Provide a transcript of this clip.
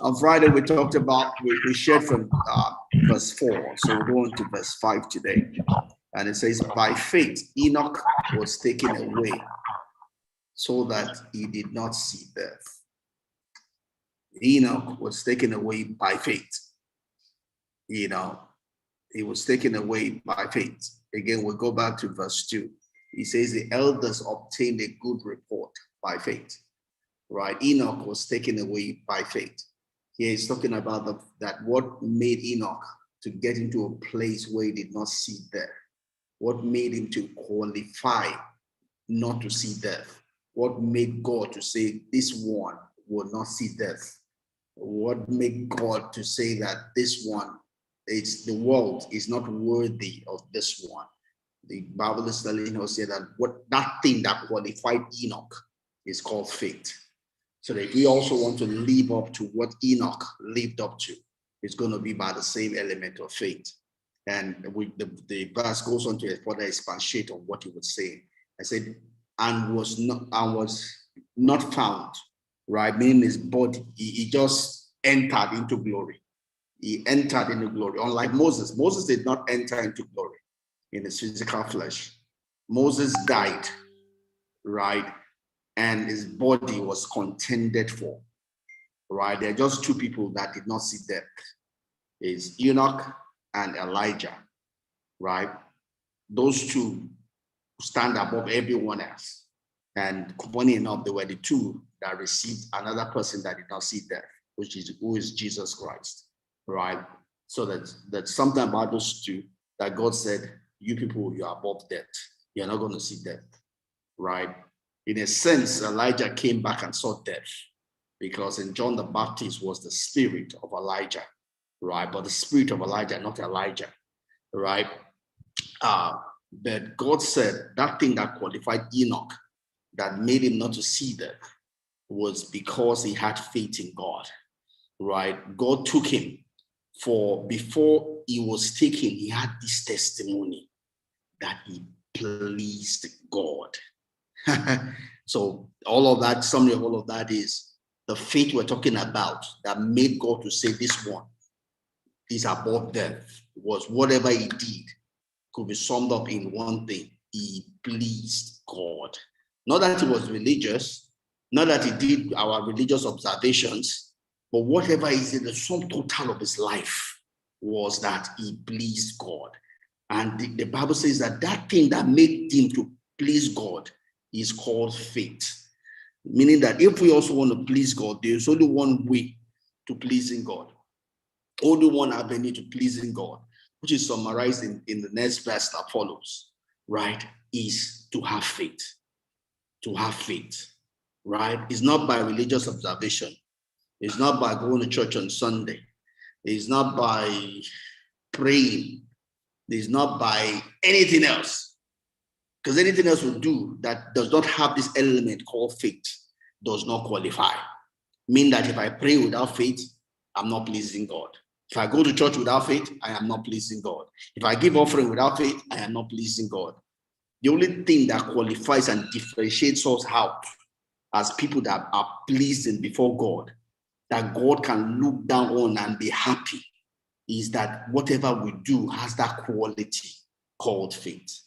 On Friday, we talked about, we shared from verse 4. So we're going to verse 5 today. And it says, by faith, Enoch was taken away so that he did not see death. Enoch was taken away by faith. He was taken away by faith. Again, we'll go back to verse 2. He says the elders obtained a good report by faith. Right? Enoch was taken away by faith. Here he's talking about that what made Enoch to get into a place where he did not see death. What made him to qualify not to see death? What made God to say this one will not see death? What made God to say that this one, the world is not worthy of this one? The Bible is telling us here that that thing that qualified Enoch is called faith. So that we also want to live up to what Enoch lived up to, it's going to be by the same element of faith. And the verse goes on to further expatiate on what he was saying. I said, and was not found, right? Meaning his body, he just entered into glory. He entered into glory. Unlike Moses, Moses did not enter into glory in his physical flesh. Moses died, right? And his body was contended for, right? There are just two people that did not see death. It's Enoch and Elijah, right? Those two stand above everyone else. And funny enough, they were the two that received another person that did not see death, who is Jesus Christ, right? So that's something about those two that God said, you people, you are above death. You're not going to see death, right? In a sense, Elijah came back and saw death because in John the Baptist was the spirit of Elijah, right? But the spirit of Elijah, not Elijah, right? But God said that thing that qualified Enoch, that made him not to see death, was because he had faith in God, right? God took him before he was taken, he had this testimony that he pleased God. So all of that, summary of all of that is the faith we're talking about that made God to say this one is above death, was whatever he did could be summed up in one thing: he pleased God. Not that he was religious, not that he did our religious observations, but whatever is in the sum total of his life was that he pleased God. And the Bible says that thing that made him to please God is called faith. Meaning that if we also want to please God, there's only one way to pleasing God. Only one avenue to pleasing God, which is summarized in the next verse that follows, right, is to have faith. To have faith, right? It's not by religious observation. It's not by going to church on Sunday. It's not by praying. It's not by anything else. Because anything else will do that does not have this element called faith does not qualify. Mean that if I pray without faith, I'm not pleasing God. If I go to church without faith, I am not pleasing God. If I give offering without faith, I am not pleasing God. The only thing that qualifies and differentiates us out as people that are pleasing before God, that God can look down on and be happy, is that whatever we do has that quality called faith.